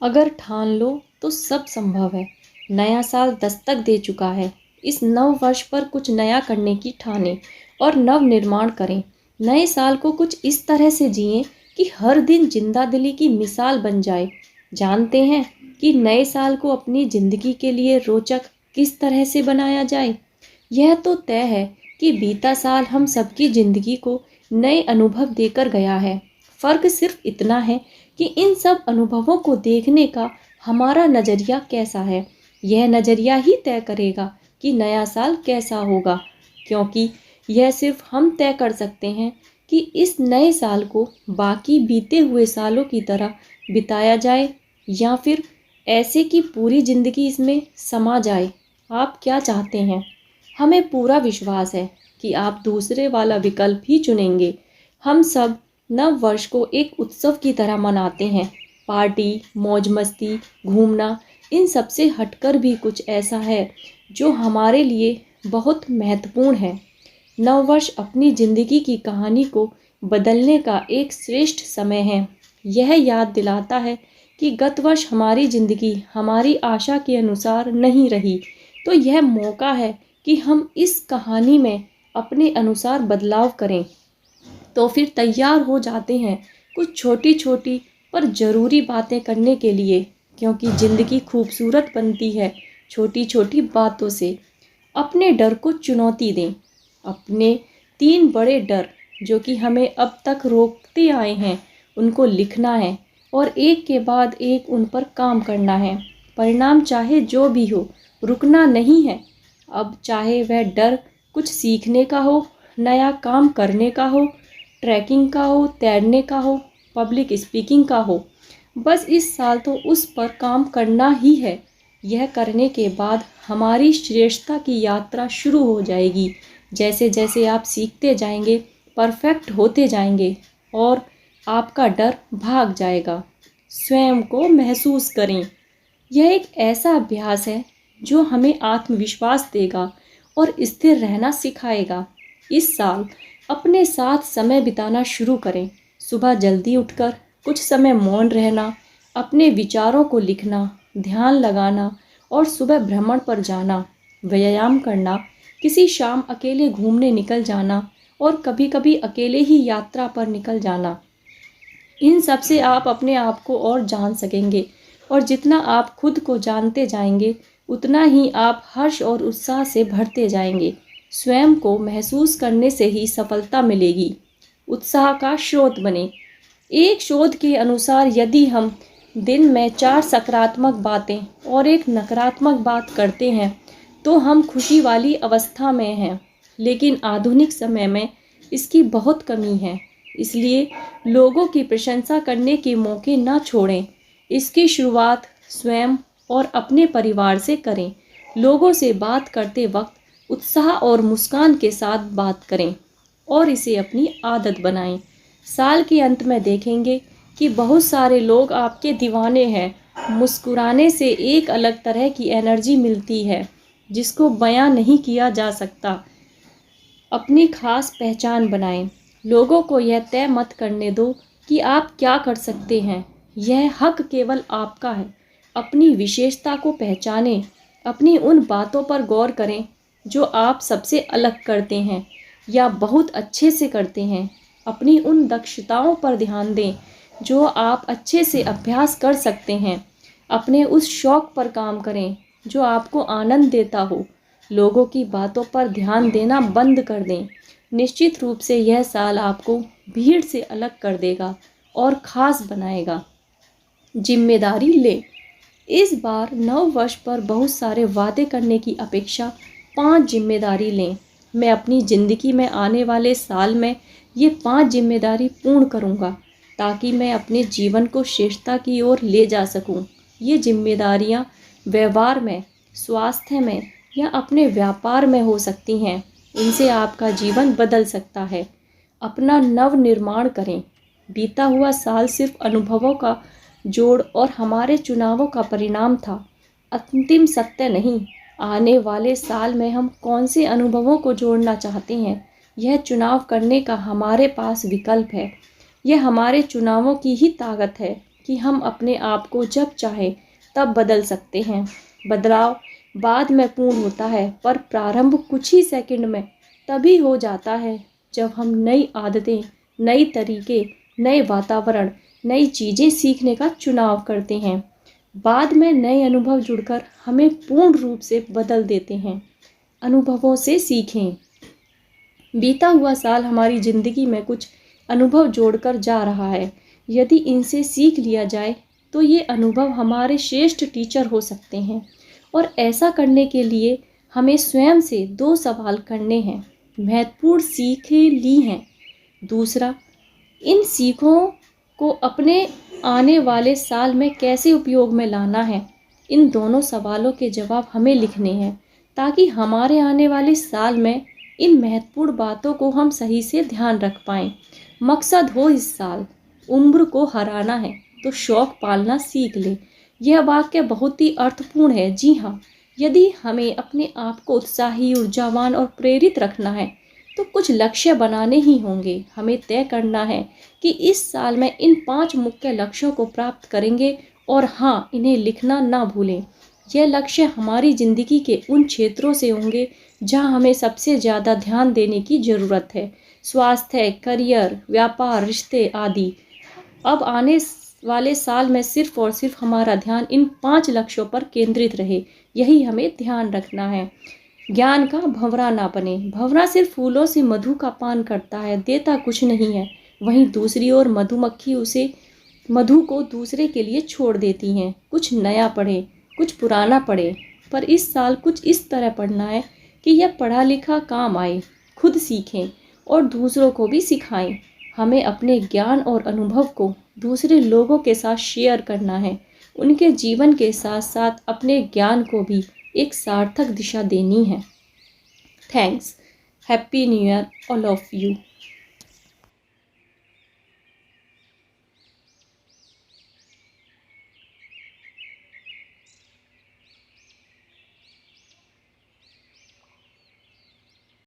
अगर ठान लो तो सब संभव है। नया साल दस्तक दे चुका है। इस नव वर्ष पर कुछ नया करने की ठाने और नव निर्माण करें। नए साल को कुछ इस तरह से जिएं कि हर दिन जिंदा दिली की मिसाल बन जाए। जानते हैं कि नए साल को अपनी ज़िंदगी के लिए रोचक किस तरह से बनाया जाए। यह तो तय है कि बीता साल हम सबकी ज़िंदगी को नए अनुभव देकर गया है। फ़र्क सिर्फ इतना है कि इन सब अनुभवों को देखने का हमारा नज़रिया कैसा है। यह नज़रिया ही तय करेगा कि नया साल कैसा होगा, क्योंकि यह सिर्फ हम तय कर सकते हैं कि इस नए साल को बाकी बीते हुए सालों की तरह बिताया जाए या फिर ऐसे कि पूरी ज़िंदगी इसमें समा जाए। आप क्या चाहते हैं? हमें पूरा विश्वास है कि आप दूसरे वाला विकल्प ही चुनेंगे। हम सब नव वर्ष को एक उत्सव की तरह मनाते हैं। पार्टी, मौज मस्ती, घूमना, इन सब से हटकर भी कुछ ऐसा है जो हमारे लिए बहुत महत्वपूर्ण है। नववर्ष अपनी ज़िंदगी की कहानी को बदलने का एक श्रेष्ठ समय है। यह याद दिलाता है कि गत वर्ष हमारी ज़िंदगी हमारी आशा के अनुसार नहीं रही, तो यह मौका है कि हम इस कहानी में अपने अनुसार बदलाव करें। तो फिर तैयार हो जाते हैं कुछ छोटी छोटी पर ज़रूरी बातें करने के लिए, क्योंकि ज़िंदगी खूबसूरत बनती है छोटी छोटी बातों से। अपने डर को चुनौती दें। अपने 3 बड़े डर जो कि हमें अब तक रोकते आए हैं, उनको लिखना है और एक के बाद एक उन पर काम करना है। परिणाम चाहे जो भी हो, रुकना नहीं है। अब चाहे वह डर कुछ सीखने का हो, नया काम करने का हो, ट्रैकिंग का हो, तैरने का हो, पब्लिक स्पीकिंग का हो, बस इस साल तो उस पर काम करना ही है। यह करने के बाद हमारी श्रेष्ठता की यात्रा शुरू हो जाएगी। जैसे जैसे आप सीखते जाएंगे, परफेक्ट होते जाएंगे और आपका डर भाग जाएगा। स्वयं को महसूस करें। यह एक ऐसा अभ्यास है जो हमें आत्मविश्वास देगा और स्थिर रहना सिखाएगा। इस साल अपने साथ समय बिताना शुरू करें। सुबह जल्दी उठकर कुछ समय मौन रहना, अपने विचारों को लिखना, ध्यान लगाना और सुबह भ्रमण पर जाना, व्यायाम करना, किसी शाम अकेले घूमने निकल जाना और कभी कभी अकेले ही यात्रा पर निकल जाना। इन सब से आप अपने आप को और जान सकेंगे और जितना आप खुद को जानते जाएंगे, उतना ही आप हर्ष और उत्साह से भरते जाएंगे। स्वयं को महसूस करने से ही सफलता मिलेगी। उत्साह का स्रोत बने। एक शोध के अनुसार यदि हम दिन में 4 सकारात्मक बातें और एक नकारात्मक बात करते हैं तो हम खुशी वाली अवस्था में हैं, लेकिन आधुनिक समय में इसकी बहुत कमी है। इसलिए लोगों की प्रशंसा करने के मौके ना छोड़ें। इसकी शुरुआत स्वयं और अपने परिवार से करें। लोगों से बात करते वक्त उत्साह और मुस्कान के साथ बात करें और इसे अपनी आदत बनाएं। साल के अंत में देखेंगे कि बहुत सारे लोग आपके दीवाने हैं। मुस्कुराने से एक अलग तरह की एनर्जी मिलती है जिसको बयां नहीं किया जा सकता। अपनी खास पहचान बनाएं। लोगों को यह तय मत करने दो कि आप क्या कर सकते हैं। यह हक केवल आपका है। अपनी विशेषता को पहचानें। अपनी उन बातों पर गौर करें जो आप सबसे अलग करते हैं या बहुत अच्छे से करते हैं। अपनी उन दक्षताओं पर ध्यान दें जो आप अच्छे से अभ्यास कर सकते हैं। अपने उस शौक पर काम करें जो आपको आनंद देता हो। लोगों की बातों पर ध्यान देना बंद कर दें। निश्चित रूप से यह साल आपको भीड़ से अलग कर देगा और ख़ास बनाएगा। जिम्मेदारी ले। इस बार नव वर्ष पर बहुत सारे वादे करने की अपेक्षा 5 जिम्मेदारी लें। मैं अपनी ज़िंदगी में आने वाले साल में ये 5 जिम्मेदारी पूर्ण करूँगा ताकि मैं अपने जीवन को श्रेष्ठता की ओर ले जा सकूँ। ये जिम्मेदारियाँ व्यवहार में, स्वास्थ्य में या अपने व्यापार में हो सकती हैं। इनसे आपका जीवन बदल सकता है। अपना नव निर्माण करें। बीता हुआ साल सिर्फ अनुभवों का जोड़ और हमारे चुनावों का परिणाम था, अंतिम सत्य नहीं। आने वाले साल में हम कौन से अनुभवों को जोड़ना चाहते हैं, यह चुनाव करने का हमारे पास विकल्प है। यह हमारे चुनावों की ही ताकत है कि हम अपने आप को जब चाहे तब बदल सकते हैं। बदलाव बाद में पूर्ण होता है, पर प्रारंभ कुछ ही सेकंड में तभी हो जाता है जब हम नई आदतें, नई तरीके, नए वातावरण, नई चीज़ें सीखने का चुनाव करते हैं। बाद में नए अनुभव जुड़कर हमें पूर्ण रूप से बदल देते हैं। अनुभवों से सीखें। बीता हुआ साल हमारी ज़िंदगी में कुछ अनुभव जोड़कर जा रहा है। यदि इनसे सीख लिया जाए तो ये अनुभव हमारे श्रेष्ठ टीचर हो सकते हैं। और ऐसा करने के लिए हमें स्वयं से 2 सवाल करने हैं। महत्वपूर्ण सीखें ली हैं। दूसरा, इन सीखों को अपने आने वाले साल में कैसे उपयोग में लाना है। इन दोनों सवालों के जवाब हमें लिखने हैं, ताकि हमारे आने वाले साल में इन महत्वपूर्ण बातों को हम सही से ध्यान रख पाएँ। मकसद हो इस साल, उम्र को हराना है तो शौक पालना सीख ले। यह वाक्य बहुत ही अर्थपूर्ण है। जी हाँ, यदि हमें अपने आप को उत्साही, ऊर्जावान और प्रेरित रखना है तो कुछ लक्ष्य बनाने ही होंगे। हमें तय करना है कि इस साल में इन 5 मुख्य लक्ष्यों को प्राप्त करेंगे, और हाँ, इन्हें लिखना ना भूलें। यह लक्ष्य हमारी ज़िंदगी के उन क्षेत्रों से होंगे जहाँ हमें सबसे ज़्यादा ध्यान देने की ज़रूरत है। स्वास्थ्य, करियर, व्यापार, रिश्ते आदि। अब आने वाले साल में सिर्फ और सिर्फ हमारा ध्यान इन 5 लक्ष्यों पर केंद्रित रहे, यही हमें ध्यान रखना है। ज्ञान का भंवरा ना बने। भंवरा सिर्फ फूलों से मधु का पान करता है, देता कुछ नहीं है। वहीं दूसरी ओर मधुमक्खी उसे मधु को दूसरे के लिए छोड़ देती हैं। कुछ नया पढ़े, कुछ पुराना पढ़े, पर इस साल कुछ इस तरह पढ़ना है कि यह पढ़ा लिखा काम आए, खुद सीखें और दूसरों को भी सिखाएं। हमें अपने ज्ञान और अनुभव को दूसरे लोगों के साथ शेयर करना है। उनके जीवन के साथ साथ अपने ज्ञान को भी एक सार्थक दिशा देनी है। Thanks. Happy new year all of you.